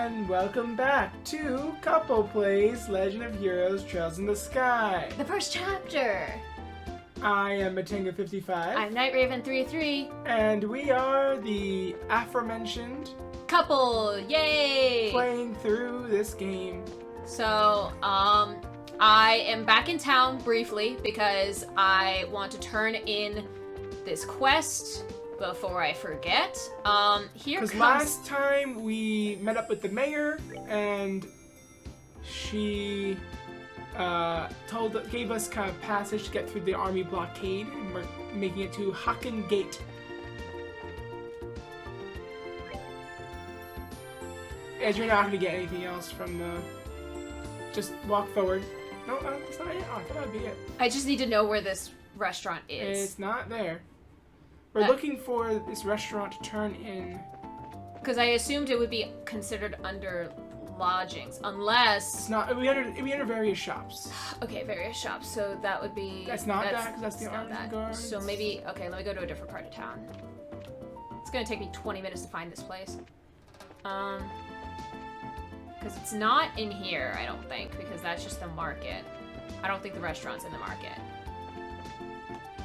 and welcome back to Couple Plays Legend of Heroes Trails in the Sky. The first chapter! I am Matengu55. I'm NightRaven33. And we are the aforementioned Couple! Yay! playing through this game. So, I am back in town briefly because I want to turn in this quest before I forget. Here comes... Because last time we met up with the mayor and she gave us kind of passage to get through the army blockade, and we're making it to Haken Gate. As you're not going to get anything else from the... Just walk forward. No, that's not it. Oh, I thought that'd be it. I just need to know where this restaurant is. It's not there. We're looking for this restaurant to turn in. Because I assumed it would be considered under lodgings, unless... It's not. It'd be under various shops. Okay, various shops. So that would be... That's not that, because that's the army guards. So maybe... Okay, let me go to a different part of town. It's going to take me 20 minutes to find this place. Because it's not in here, I don't think, because that's just the market. I don't think the restaurant's in the market.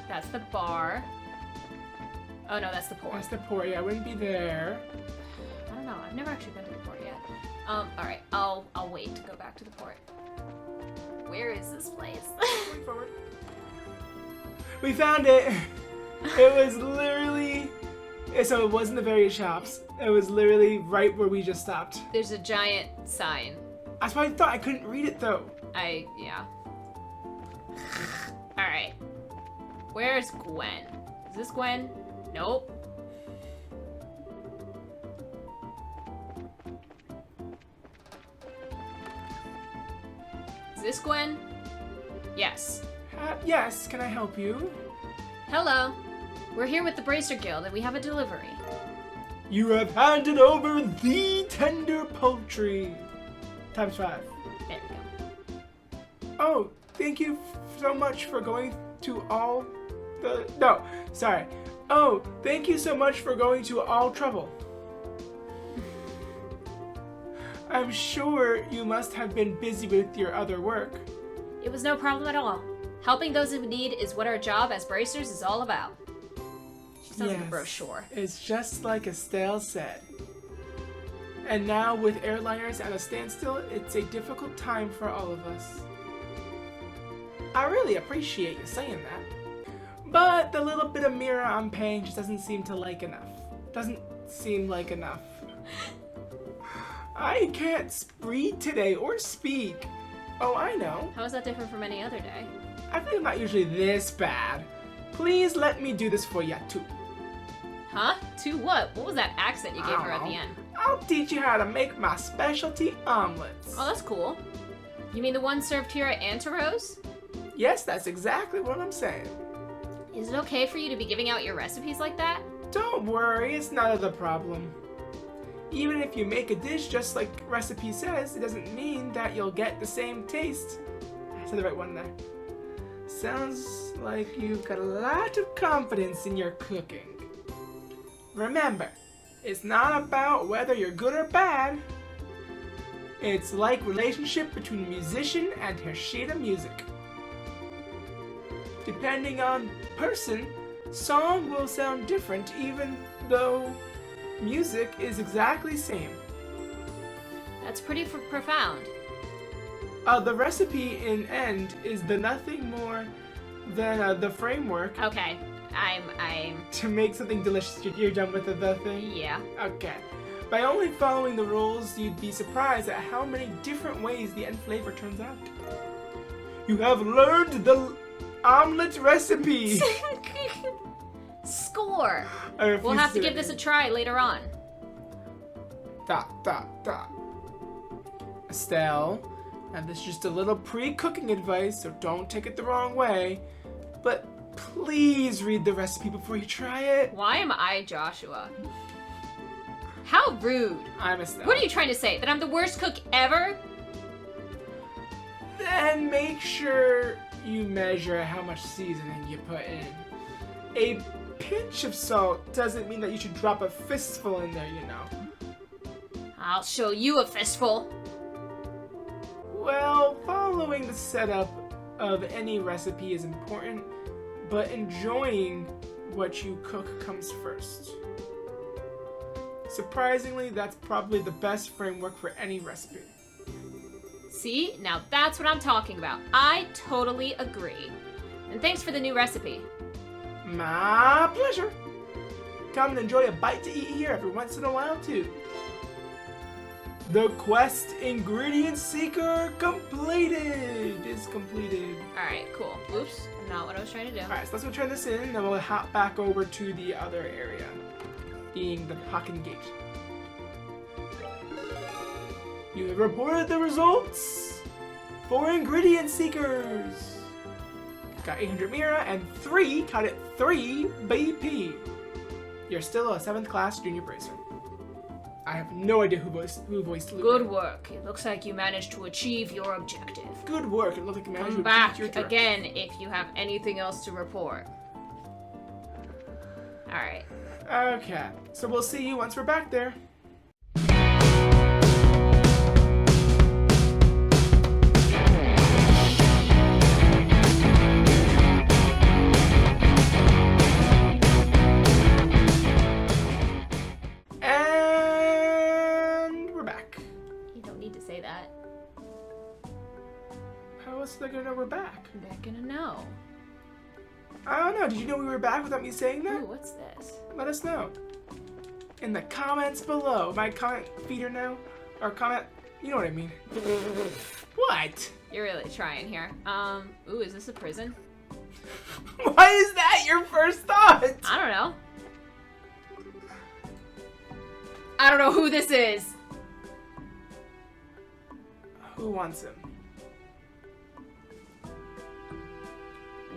That's the bar. Oh no, that's the port. That's the port, yeah, I wouldn't be there. I don't know, I've never actually been to the port yet. Alright, I'll wait to go back to the port. Where is this place? Going forward. We found it! It was literally... So it wasn't the various shops. It was literally right where we just stopped. There's a giant sign. That's why I thought I couldn't read it though. Yeah. Alright. Where's Gwen? Is this Gwen? Nope. Is this Gwen? Yes. Yes, can I help you? Hello. We're here with the Bracer Guild and we have a delivery. You have handed over the tender poultry. ×5. There we go. Oh, thank you so much for going to all the... No, sorry. Oh, thank you so much for going to all trouble. I'm sure you must have been busy with your other work. It was no problem at all. Helping those in need is what our job as bracers is all about. She sounds like a brochure. It's just like Estelle said. And now with airliners at a standstill, it's a difficult time for all of us. I really appreciate you saying that. But the little bit of mirror I'm paying just doesn't seem like enough. I can't read today or speak. Oh, I know. How is that different from any other day? I think I'm not usually this bad. Please let me do this for you too. Huh? To what? What was that accent you gave her at the end? I'll teach you how to make my specialty omelets. Oh, that's cool. You mean the one served here at Antaros? Yes, that's exactly what I'm saying. Is it okay for you to be giving out your recipes like that? Don't worry, it's not the problem. Even if you make a dish just like recipe says, it doesn't mean that you'll get the same taste. I said the right one there. Sounds like you've got a lot of confidence in your cooking. Remember, it's not about whether you're good or bad. It's like relationship between a musician and her sheet of music. Depending on person, song will sound different even though music is exactly same. That's pretty profound. The recipe in end is the nothing more than the framework. Okay, I'm... To make something delicious, you're done with the thing? Yeah. Okay. By only following the rules, you'd be surprised at how many different ways the end flavor turns out. You have learned the omelet recipe! Score! We'll have to give this a try later on. Estelle, and this is just a little pre-cooking advice, so don't take it the wrong way, but please read the recipe before you try it. Why am I Joshua? How rude. I'm Estelle. What are you trying to say? That I'm the worst cook ever? Then make sure you measure how much seasoning you put in. A pinch of salt doesn't mean that you should drop a fistful in there, you know. I'll show you a fistful. Well, following the setup of any recipe is important, but enjoying what you cook comes first. Surprisingly, that's probably the best framework for any recipe. See? Now that's what I'm talking about. I totally agree. And thanks for the new recipe. My pleasure. Come and enjoy a bite to eat here every once in a while, too. The quest ingredient seeker is completed. Alright, cool. Oops, not what I was trying to do. Alright, so let's go turn this in, and then we'll hop back over to the other area, being the Hakken Gate. You have reported the results for ingredient seekers. Got 800 Mira and 3 BP. You're still a 7th class junior bracer. I have no idea who voiced Luke. Good work. It looks like you managed to achieve your objective. Good work. It looks like you managed Come to back achieve your again if you have anything else to report. Alright. Okay, so we'll see you once we're back there. They're gonna know we're back. They're gonna know. I don't know. Did you know we were back without me saying that? Ooh, what's this? Let us know in the comments below. My comment feeder now, or comment. You know what I mean. What? You're really trying here. Ooh, is this a prison? Why is that your first thought? I don't know. I don't know who this is. Who wants him?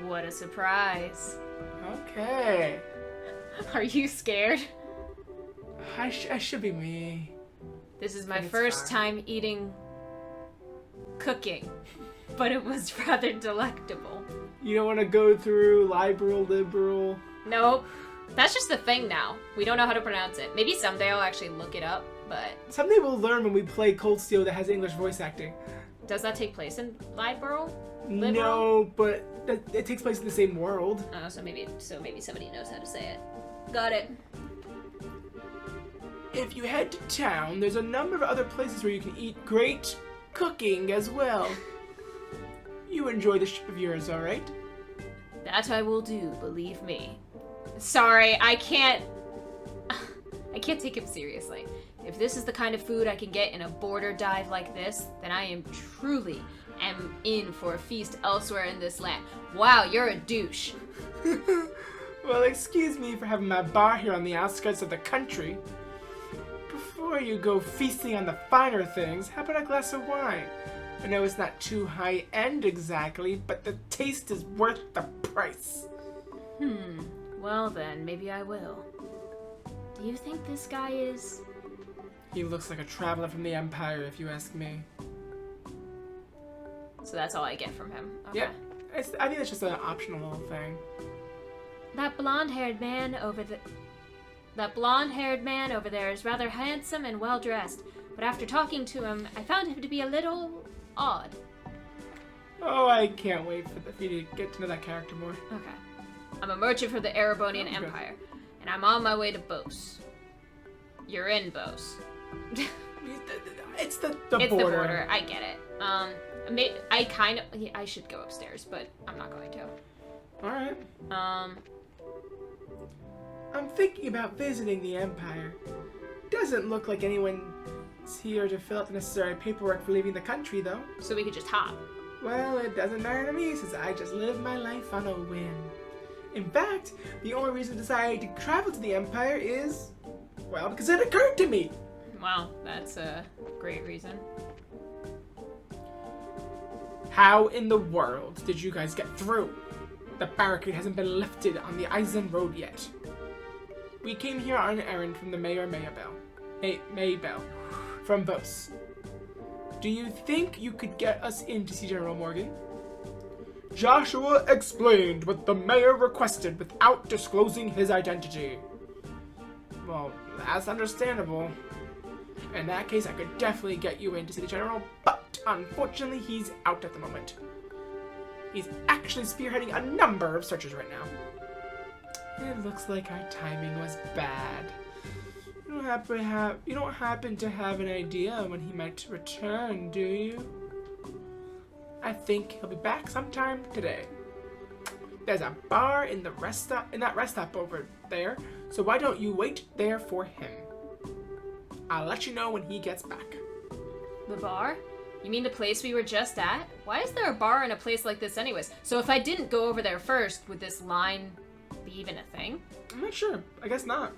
What a surprise. Okay. Are you scared? I should be me. This is my first time eating cooking, but it was rather delectable. You don't want to go through liberal? Nope. That's just the thing now. We don't know how to pronounce it. Maybe someday I'll actually look it up, but... Someday we'll learn when we play Cold Steel that has English voice acting. Does that take place in liberal? No, but it takes place in the same world. Oh, so maybe somebody knows how to say it. Got it. If you head to town, there's a number of other places where you can eat great cooking as well. You enjoy the ship of yours, all right? That I will do, believe me. Sorry, I can't take him seriously. If this is the kind of food I can get in a border dive like this, then I am truly in for a feast elsewhere in this land. Wow, you're a douche. Well, excuse me for having my bar here on the outskirts of the country. Before you go feasting on the finer things, how about a glass of wine? I know it's not too high-end exactly, but the taste is worth the price. Well then, maybe I will. Do you think this guy is... He looks like a traveler from the Empire, if you ask me. So that's all I get from him. Okay. Yep. I think it's just an optional little thing. That blonde-haired man over there is rather handsome and well-dressed, but after talking to him, I found him to be a little odd. Oh, I can't wait for you to get to know that character more. Okay. I'm a merchant for the Erebonian Empire, and I'm on my way to Bos. You're in Bos. It's the It's border. the border. I get it. I should go upstairs, but I'm not going to. Alright. I'm thinking about visiting the Empire. Doesn't look like anyone's here to fill out the necessary paperwork for leaving the country, though. So we could just hop. Well, it doesn't matter to me, since I just live my life on a whim. In fact, the only reason I decided to travel to the Empire is, well, because it occurred to me. Wow, that's a great reason. How in the world did you guys get through? The barricade hasn't been lifted on the Eisen Road yet. We came here on an errand from the Mayor Maybell from Vos. Do you think you could get us in to see General Morgan? Joshua explained what the mayor requested without disclosing his identity. Well, that's understandable. In that case, I could definitely get you in to see the general, but unfortunately, he's out at the moment. He's actually spearheading a number of searches right now. It looks like our timing was bad. You don't happen to have an idea when he might return, do you? I think he'll be back sometime today. There's a bar in that rest stop over there, so why don't you wait there for him? I'll let you know when he gets back. The bar? You mean the place we were just at? Why is there a bar in a place like this anyways? So if I didn't go over there first, would this line be even a thing? I'm not sure. I guess not.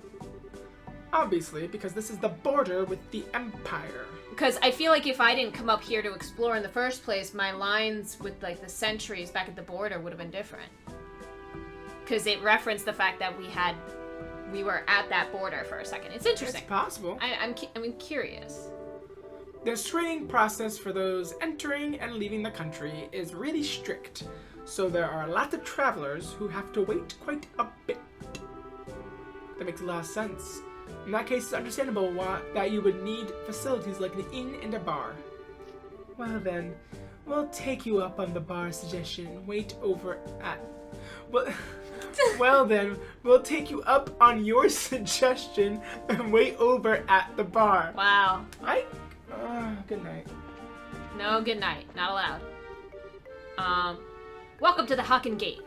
Obviously, because this is the border with the Empire. Because I feel like if I didn't come up here to explore in the first place, my lines with like the sentries back at the border would have been different. Because it referenced the fact that we were at that border for a second. It's interesting. It's possible. I'm curious. The screening process for those entering and leaving the country is really strict, so there are lots of travelers who have to wait quite a bit. That makes a lot of sense. In that case, it's understandable that you would need facilities like an inn and a bar. Well then, we'll take you up on the bar suggestion. Well then, we'll take you up on your suggestion and wait over at the bar. Wow. Good night. No, good night. Not allowed. Welcome to the Haken Gate.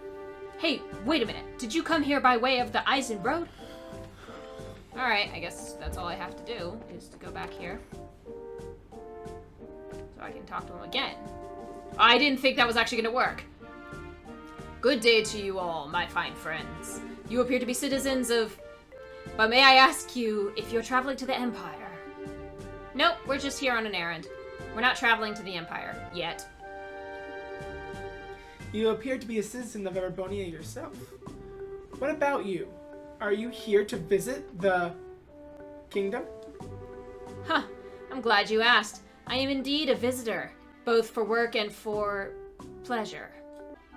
Hey, wait a minute. Did you come here by way of the Eisen Road? Alright, I guess that's all I have to do, is to go back here. So I can talk to him again. I didn't think that was actually gonna work. Good day to you all, my fine friends. You appear to be citizens of... But may I ask you if you're traveling to the Empire? Nope, we're just here on an errand. We're not traveling to the Empire, yet. You appear to be a citizen of Everbonia yourself. What about you? Are you here to visit the kingdom? Huh, I'm glad you asked. I am indeed a visitor, both for work and for pleasure.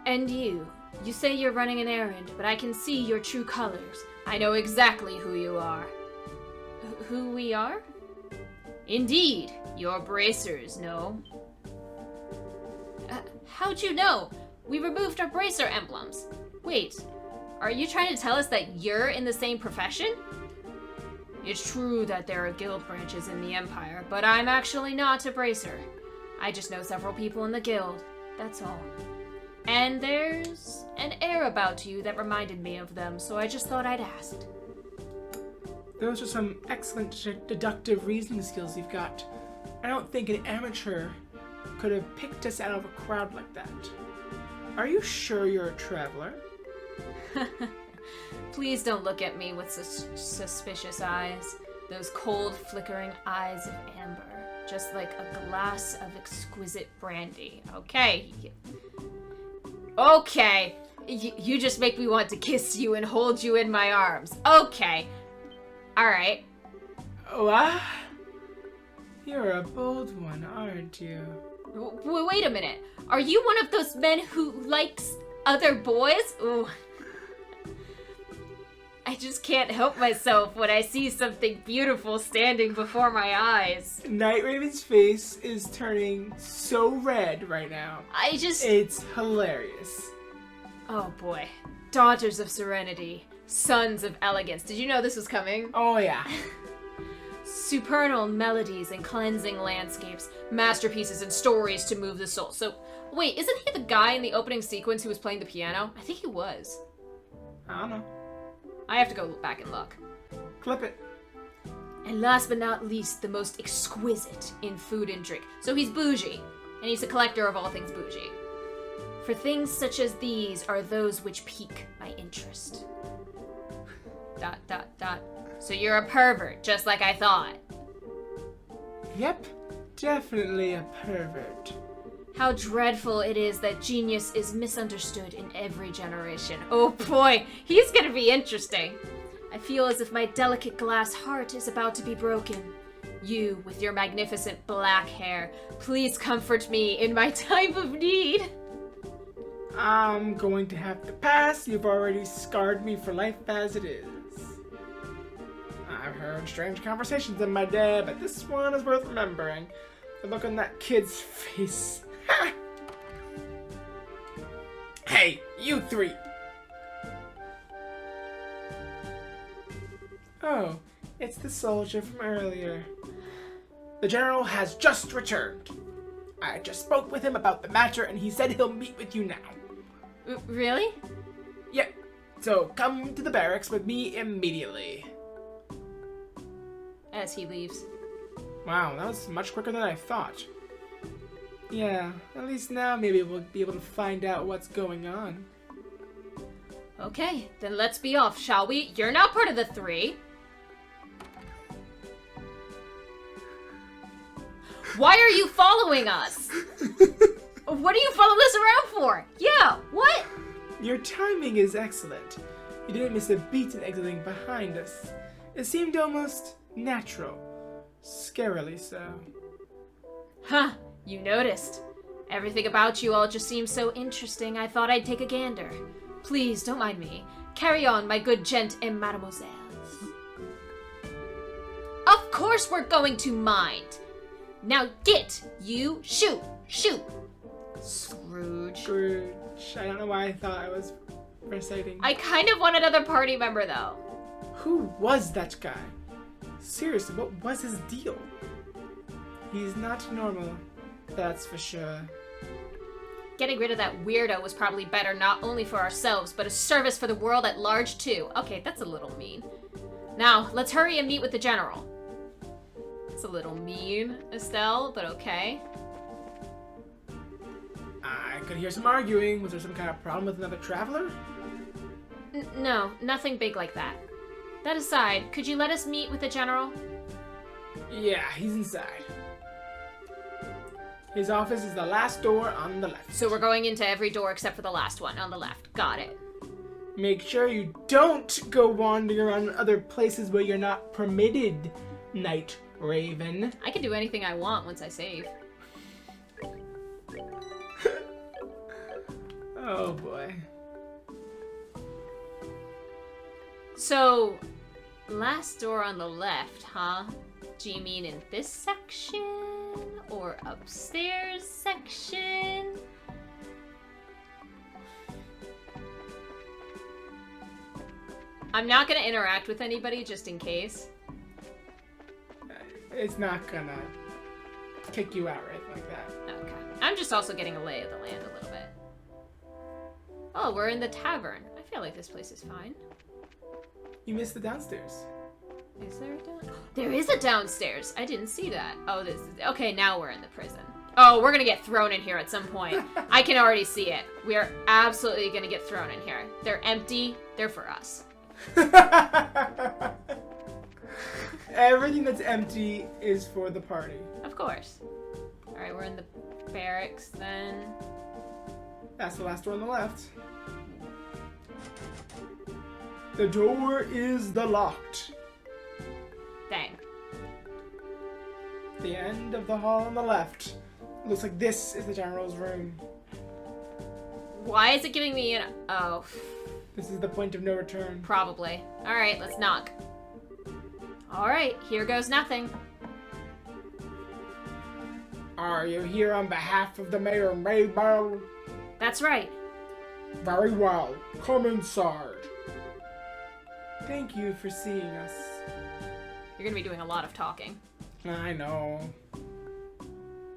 And you say you're running an errand, but I can see your true colors. I know exactly who you are. Who we are? Indeed, you're bracers, no? How'd you know? We removed our bracer emblems. Wait, are you trying to tell us that you're in the same profession? It's true that there are guild branches in the Empire, but I'm actually not a bracer. I just know several people in the guild, that's all. And there's an air about you that reminded me of them, so I just thought I'd ask. Those are some excellent deductive reasoning skills you've got. I don't think an amateur could have picked us out of a crowd like that. Are you sure you're a traveler? Please don't look at me with suspicious eyes. Those cold, flickering eyes of amber. Just like a glass of exquisite brandy. Okay. Okay. You just make me want to kiss you and hold you in my arms. Okay. Alright. What? You're a bold one, aren't you? Wait a minute. Are you one of those men who likes other boys? Ooh. I just can't help myself when I see something beautiful standing before my eyes. NightRaven's face is turning so red right now. It's hilarious. Oh boy. Daughters of serenity. Sons of elegance. Did you know this was coming? Oh yeah. Supernal melodies and cleansing landscapes. Masterpieces and stories to move the soul. So, wait, isn't he the guy in the opening sequence who was playing the piano? I think he was. I don't know. I have to go back and look. Clip it. And last but not least, the most exquisite in food and drink. So he's bougie, and he's a collector of all things bougie. For things such as these are those which pique my interest. ... So you're a pervert, just like I thought. Yep, definitely a pervert. How dreadful it is that genius is misunderstood in every generation. Oh boy, he's gonna be interesting. I feel as if my delicate glass heart is about to be broken. You, with your magnificent black hair, please comfort me in my time of need. I'm going to have to pass. You've already scarred me for life as it is. I've heard strange conversations in my day, but this one is worth remembering. The look on that kid's face. Ha! Hey, you three! Oh, it's the soldier from earlier. The general has just returned. I just spoke with him about the matter, and he said he'll meet with you now. Really? Yeah, so come to the barracks with me immediately. As he leaves. Wow, that was much quicker than I thought. Yeah, at least now maybe we'll be able to find out what's going on. Okay, then let's be off, shall we? You're not part of the three. Why are you following us? What are you following us around for? Yeah, what? Your timing is excellent. You didn't miss a beat in exiting behind us. It seemed almost natural. Scarily so. Huh, you noticed. Everything about you all just seems so interesting, I thought I'd take a gander. Please, don't mind me. Carry on, my good gent and mademoiselles. Of course we're going to mind. Now get, you, shoot, shoot. Scrooge. Scrooge. I don't know why I thought I was reciting. I kind of want another party member, though. Who was that guy? Seriously, what was his deal? He's not normal, that's for sure. Getting rid of that weirdo was probably better not only for ourselves, but a service for the world at large, too. Okay, that's a little mean. Now, let's hurry and meet with the general. It's a little mean, Estelle, but okay. I could hear some arguing. Was there some kind of problem with another traveler? No, nothing big like that. That aside, could you let us meet with the general? Yeah, he's inside. His office is the last door on the left. So we're going into every door except for the last one on the left. Got it. Make sure you don't go wandering around other places where you're not permitted, NightRaven. I can do anything I want once I save. Oh boy. So, last door on the left, huh? Do you mean in this section? Or upstairs section? I'm not gonna interact with anybody just in case. It's not gonna kick you out or anything like that. Okay. I'm just also getting a lay of the land a little bit. Oh, we're in the tavern. I feel like this place is fine. You missed the downstairs. Is there a downstairs? There is a downstairs. I didn't see that. Oh, this is... Okay, now we're in the prison. Oh, we're gonna get thrown in here at some point. I can already see it. We are absolutely gonna get thrown in here. They're empty. They're for us. Everything that's empty is for the party. Of course. Alright, we're in the barracks then. That's the last door on the left. The door is locked. Dang. The end of the hall on the left. Looks like this is the general's room. Why is it giving me an... Oh. This is the point of no return. Probably. Alright, let's knock. Alright, here goes nothing. Are you here on behalf of the Mayor Maybell? That's right. Very well. Come inside. Thank you for seeing us. You're gonna be doing a lot of talking. I know.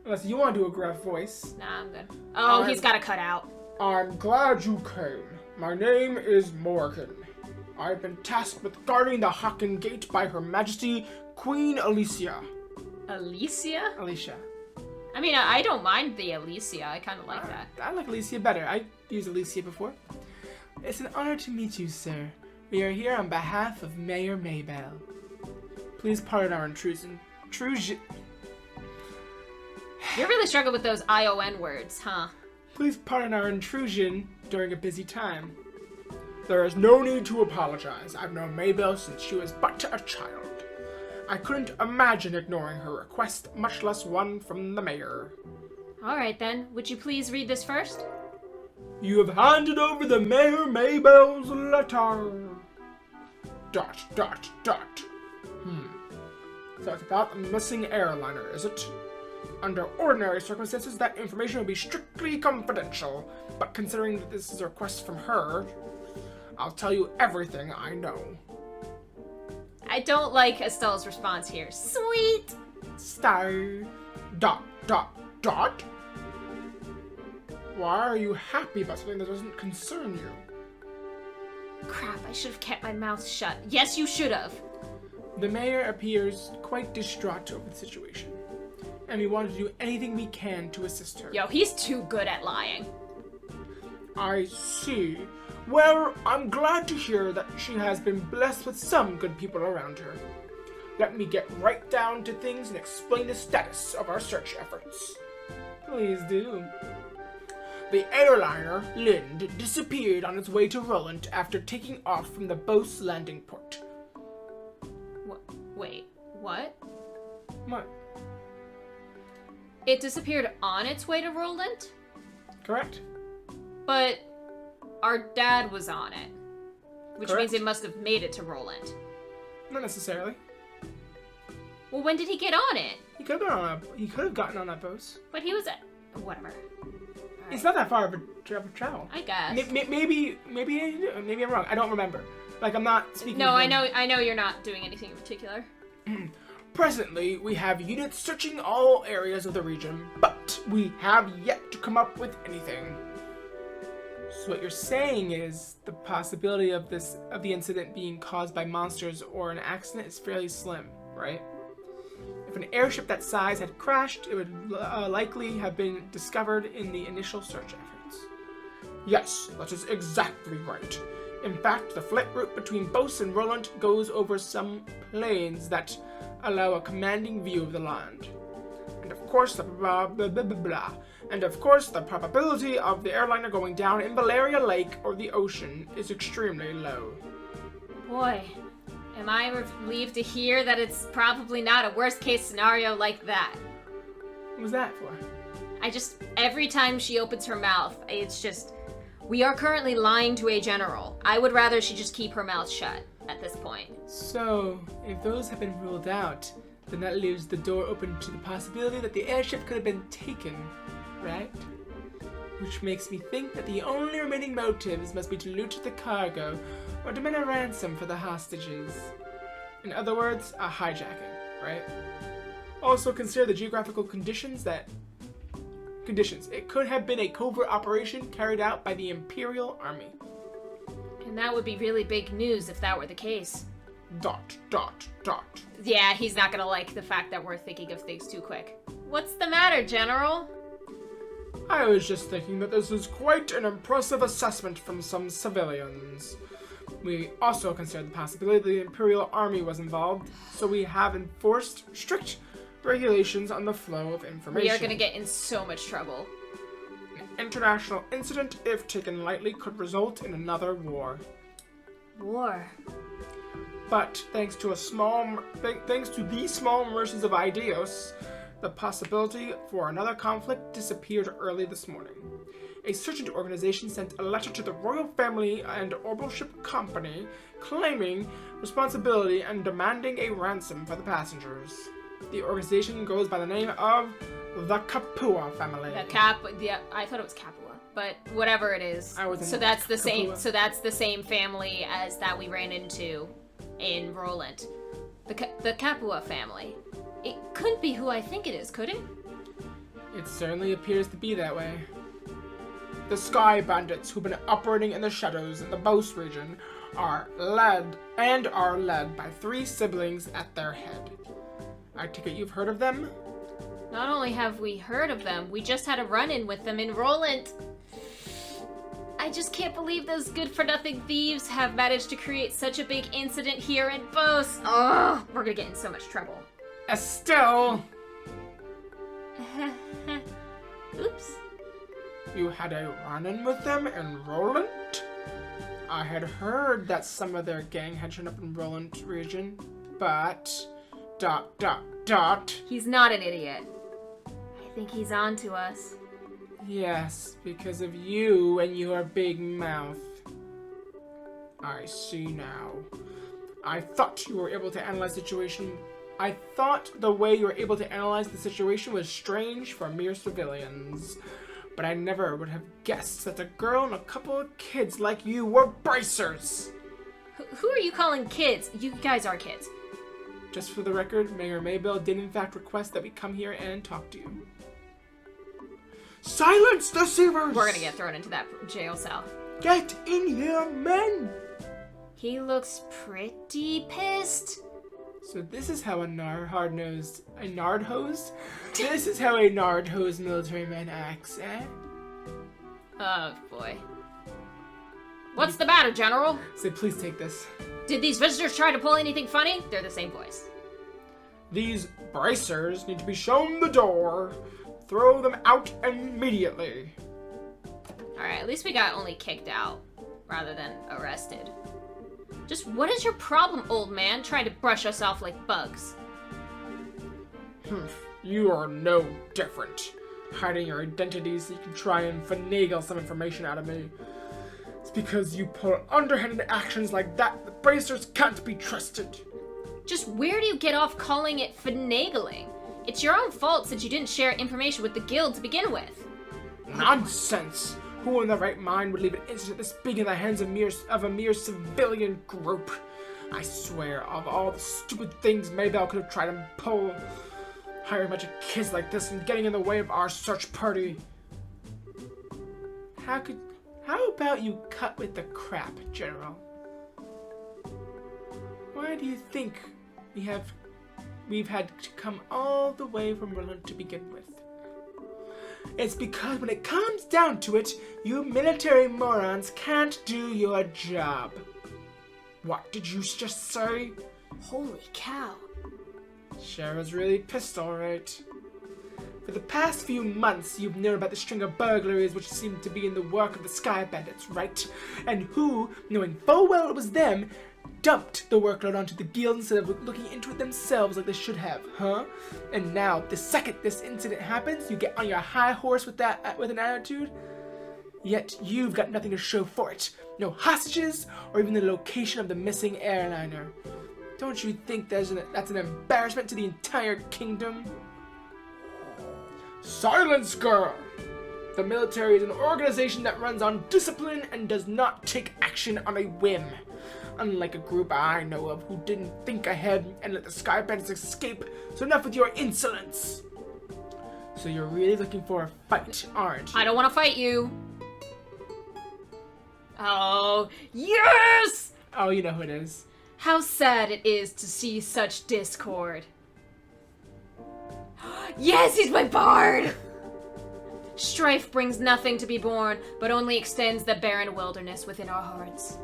Unless you want to do a gruff voice. Nah, I'm good. Oh, he's gotta cut out. I'm glad you came. My name is Morgan. I've been tasked with guarding the Hocken Gate by Her Majesty Queen Alicia. Alicia? Alicia. I mean, I don't mind the Alicia. I kind of like that. I like Alicia better. I used Alicia before. It's an honor to meet you, sir. We are here on behalf of Mayor Maybell. Please pardon our intrusion. You really struggle with those ION words, huh? Please pardon our intrusion during a busy time. There is no need to apologize. I've known Maybell since she was but a child. I couldn't imagine ignoring her request, much less one from the mayor. Alright then, would you please read this first? You have handed over the Mayor Maybell's letter. ... So it's about the missing airliner, is it? Under ordinary circumstances, that information would be strictly confidential. But considering that this is a request from her, I'll tell you everything I know. I don't like Estelle's response here. Sweet! Stay. ... Why are you happy about something that doesn't concern you? Crap, I should have kept my mouth shut. Yes, you should have. The mayor appears quite distraught over the situation, and we want to do anything we can to assist her. Yo, he's too good at lying. I see. Well, I'm glad to hear that she has been blessed with some good people around her. Let me get right down to things and explain the status of our search efforts. Please do. The airliner, Lind, disappeared on its way to Roland after taking off from the Bose landing port. Wait, what? What? It disappeared on its way to Roland? Correct. But our dad was on it, which Correct. means it must have made it to Roland. Not necessarily. Well, when did he get on it? He could have gotten on that Bose. But he was at... Whatever. It's not that far of a travel. I guess. Maybe I'm wrong. I don't remember. Like, I'm not speaking. No, I know you're not doing anything in particular. Presently, we have units searching all areas of the region, but we have yet to come up with anything. So what you're saying is the possibility of the incident being caused by monsters or an accident is fairly slim, right? If an airship that size had crashed, it would likely have been discovered in the initial search efforts. Yes, that is exactly right. In fact, the flight route between Bose and Roland goes over some plains that allow a commanding view of the land. And of course, the probability of the airliner going down in Valeria Lake or the ocean is extremely low. Boy, am I relieved to hear that it's probably not a worst-case scenario like that. What was that for? Every time she opens her mouth, it's just, we are currently lying to a general. I would rather she just keep her mouth shut at this point. So, if those have been ruled out, then that leaves the door open to the possibility that the airship could have been taken, right? Which makes me think that the only remaining motives must be to loot the cargo or demand a ransom for the hostages. In other words, a hijacking, right? Also consider the geographical conditions. It could have been a covert operation carried out by the Imperial Army. And that would be really big news if that were the case. ... Yeah, he's not gonna like the fact that we're thinking of things too quick. What's the matter, General? I was just thinking that this is quite an impressive assessment from some civilians. We also considered the possibility that the Imperial Army was involved, so we have enforced strict regulations on the flow of information. We are gonna get in so much trouble. An international incident, if taken lightly, could result in another war. War? But thanks to the small mercies of Idios, the possibility for another conflict disappeared early this morning. A certain organization sent a letter to the royal family and orbital ship company claiming responsibility and demanding a ransom for the passengers. The organization goes by the name of the Kapua family. I thought it was Capua, but whatever it is. That's the same family as that we ran into in Roland. The Capua family. It couldn't be who I think it is, could it? It certainly appears to be that way. The Sky Bandits, who've been operating in the shadows in the Bose region, are led by 3 siblings at their head. I take it you've heard of them? Not only have we heard of them, we just had a run-in with them in Roland. I just can't believe those good-for-nothing thieves have managed to create such a big incident here in Bose. Oh, we're gonna get in so much trouble. Estelle! Oops. You had a run-in with them in Roland? I had heard that some of their gang had shown up in Roland region, but... ... He's not an idiot. I think he's on to us. Yes, because of you and your big mouth. I see now. I thought you were able to analyze the situation I thought the way you were able to analyze the situation was strange for mere civilians. But I never would have guessed that a girl and a couple of kids like you were bracers! Who are you calling kids? You guys are kids. Just for the record, Mayor Maybell did in fact request that we come here and talk to you. Silence, deceivers! We're gonna get thrown into that jail cell. Get in here, men! He looks pretty pissed. So this is how a nard-hosed military man acts, eh? Oh, boy. What's the matter, General? Say, please take this. Did these visitors try to pull anything funny? They're the same voice. These bracers need to be shown the door. Throw them out immediately. Alright, at least we got only kicked out rather than arrested. Just what is your problem, old man, trying to brush us off like bugs? You are no different. Hiding your identity so you can try and finagle some information out of me. It's because you pull underhanded actions like that the bracers can't be trusted. Just where do you get off calling it finagling? It's your own fault since you didn't share information with the guild to begin with. Nonsense! Who in their right mind would leave an incident this big in the hands of a mere civilian group? I swear, of all the stupid things Maybell could have tried to pull, hiring a bunch of kids like this and getting in the way of our search party. How about you cut with the crap, General? Why do you think we've had to come all the way from Merlin to begin with? It's because when it comes down to it, you military morons can't do your job. What did you just say? Holy cow. Shara's really pissed, alright. For the past few months, you've known about the string of burglaries which seem to be in the work of the Sky Bandits, right? And who, knowing full well it was them, dumped the workload onto the guild instead of looking into it themselves like they should have, huh? And now, the second this incident happens, you get on your high horse with an attitude? Yet you've got nothing to show for it. No hostages, or even the location of the missing airliner. Don't you think that's an embarrassment to the entire kingdom? Silence, girl! The military is an organization that runs on discipline and does not take action on a whim. Unlike a group I know of who didn't think ahead and let the Sky Bandits escape, so enough with your insolence. So you're really looking for a fight, aren't you? I don't want to fight you. Oh, yes! Oh, you know who it is. How sad it is to see such discord. Yes, he's my bard! Strife brings nothing to be born, but only extends the barren wilderness within our hearts.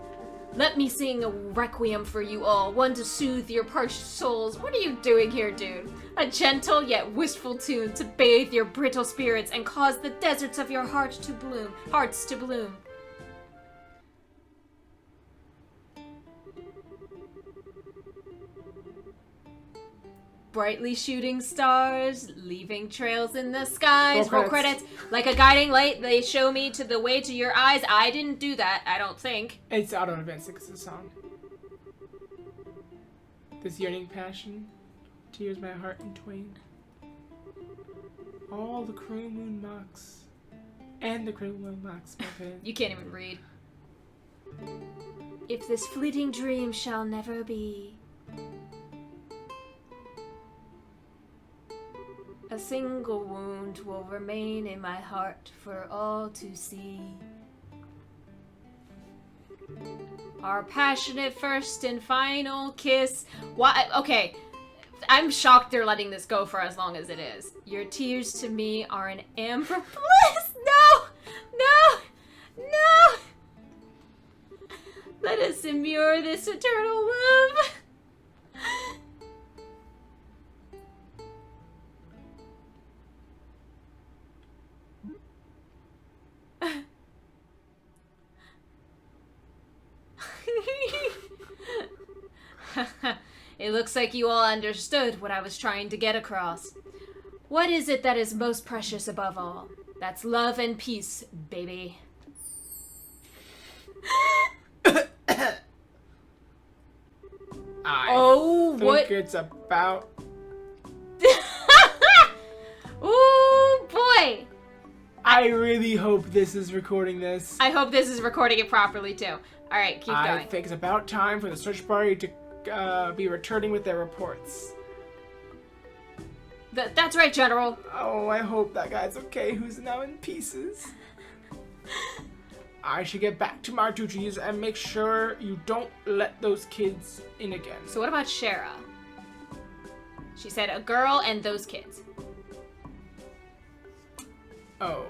Let me sing a requiem for you all, one to soothe your parched souls. What are you doing here, dude? A gentle yet wistful tune to bathe your brittle spirits and cause the deserts of your hearts to bloom. Brightly shooting stars, leaving trails in the skies. Roll credits. Like a guiding light, they show me to the way to your eyes. I didn't do that, I don't think. It's out on advance because it's a song. This yearning passion tears my heart in twain. All the cruel moon mocks. And the cruel moon mocks my pain. You can't even read. If this fleeting dream shall never be, a single wound will remain in my heart for all to see. Our passionate first and final kiss. Why? Okay, I'm shocked they're letting this go for as long as it is. Your tears to me are an amber bliss. No! No! No! Let us immure this eternal love. It looks like you all understood what I was trying to get across. What is it that is most precious above all? That's love and peace, baby. I think it's about I really hope this is recording this. I hope this is recording it properly, too. Alright, keep going. I think it's about time for the search party to be returning with their reports. That's right, General. Oh, I hope that guy's okay who's now in pieces. I should get back to my duties and make sure you don't let those kids in again. So what about Shara? She said a girl and those kids. Oh,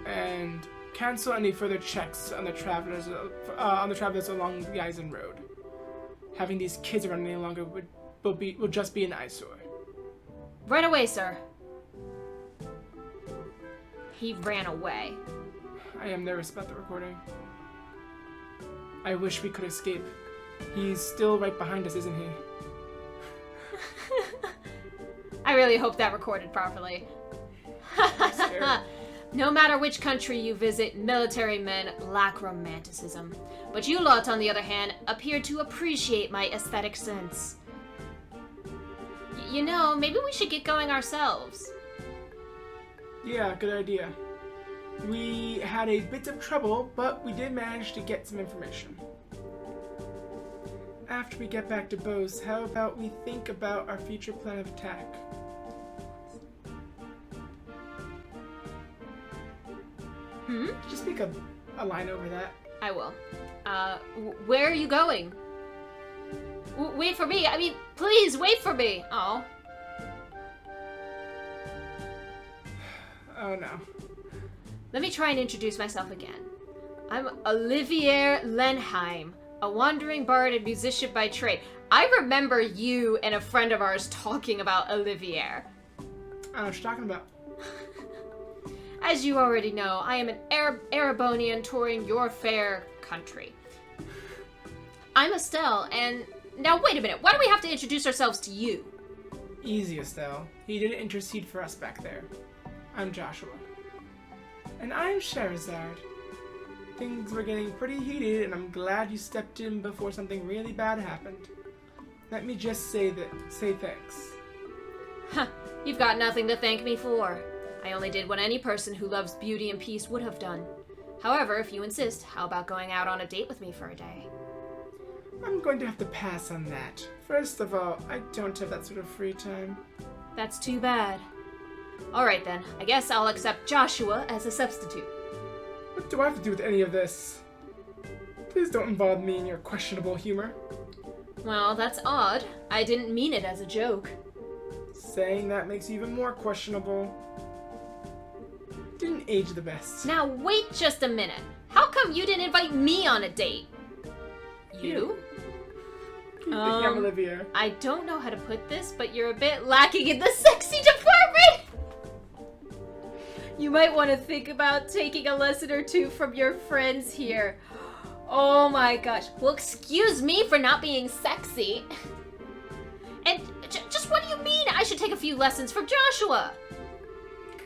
and cancel any further checks on the travelers along the Eisen Road. Having these kids around any longer will just be an eyesore. Right away, sir. He ran away. I am nervous about the recording. I wish we could escape. He's still right behind us, isn't he? I really hope that recorded properly. No matter which country you visit, military men lack romanticism. But you lot, on the other hand, appear to appreciate my aesthetic sense. You know, maybe we should get going ourselves. Yeah, good idea. We had a bit of trouble, but we did manage to get some information. After we get back to Bose, how about we think about our future plan of attack? Just make a line over that. I will. Where are you going? Wait for me. I mean, please, wait for me. Oh. Oh no. Let me try and introduce myself again. I'm Olivier Lenheim, a wandering bard and musician by trade. I remember you and a friend of ours talking about Olivier. I don't know what you're talking about. As you already know, I am an Erebonian touring your fair country. I'm Estelle, and now wait a minute, why do we have to introduce ourselves to you? Easy, Estelle. He didn't intercede for us back there. I'm Joshua. And I'm Sherazard. Things were getting pretty heated, and I'm glad you stepped in before something really bad happened. Let me just say thanks. Huh, you've got nothing to thank me for. I only did what any person who loves beauty and peace would have done. However, if you insist, how about going out on a date with me for a day? I'm going to have to pass on that. First of all, I don't have that sort of free time. That's too bad. Alright then, I guess I'll accept Joshua as a substitute. What do I have to do with any of this? Please don't involve me in your questionable humor. Well, that's odd. I didn't mean it as a joke. Saying that makes you even more questionable. Didn't age the best. Now wait just a minute. How come you didn't invite me on a date? You? You think I'm Olivia? I don't know how to put this, but you're a bit lacking in the sexy department! You might want to think about taking a lesson or two from your friends here. Oh my gosh. Well, excuse me for not being sexy. And just what do you mean I should take a few lessons from Joshua?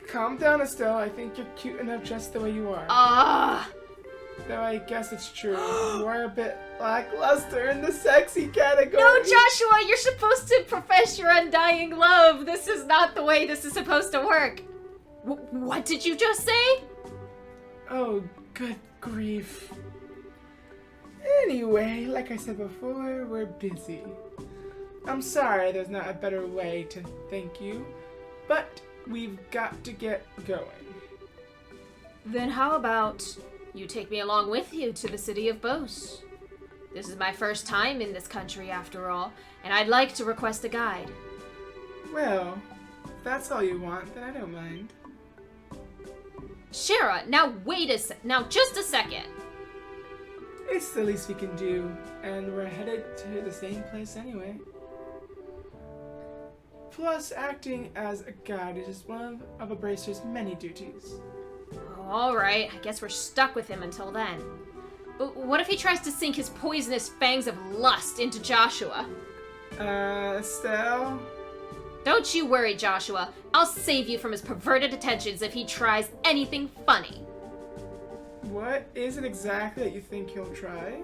Calm down, Estelle. I think you're cute enough just the way you are. Though I guess it's true. You are a bit lackluster in the sexy category. No, Joshua, you're supposed to profess your undying love. This is not the way this is supposed to work. What did you just say? Oh, good grief. Anyway, like I said before, we're busy. I'm sorry there's not a better way to thank you, but we've got to get going. Then how about you take me along with you to the city of Bose? This is my first time in this country after all, and I'd like to request a guide. Well, if that's all you want, then I don't mind. Shara, now now just a second. It's the least we can do, and we're headed to the same place anyway. Plus, acting as a guide is just one of a bracer's many duties. Alright, I guess we're stuck with him until then. But what if he tries to sink his poisonous fangs of lust into Joshua? Estelle? Don't you worry, Joshua. I'll save you from his perverted attentions if he tries anything funny. What is it exactly that you think he'll try?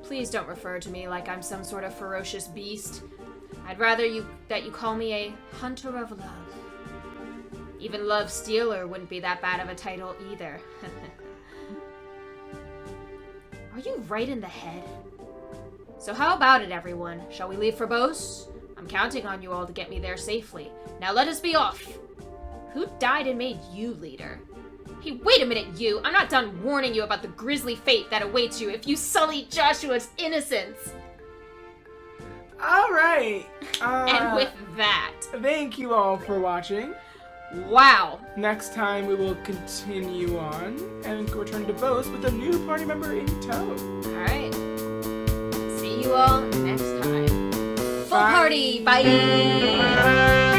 Please don't refer to me like I'm some sort of ferocious beast. I'd rather that you call me a hunter of love. Even Love Stealer wouldn't be that bad of a title either. Are you right in the head? So how about it, everyone? Shall we leave for Bose? I'm counting on you all to get me there safely. Now let us be off! Who died and made you leader? Hey, wait a minute, you! I'm not done warning you about the grisly fate that awaits you if you sully Joshua's innocence! Alright! And with that... Thank you all for watching. Wow! Next time we will continue on and return to Bose with a new party member in tow. Alright. See you all next time. Full Bye. party! Bye!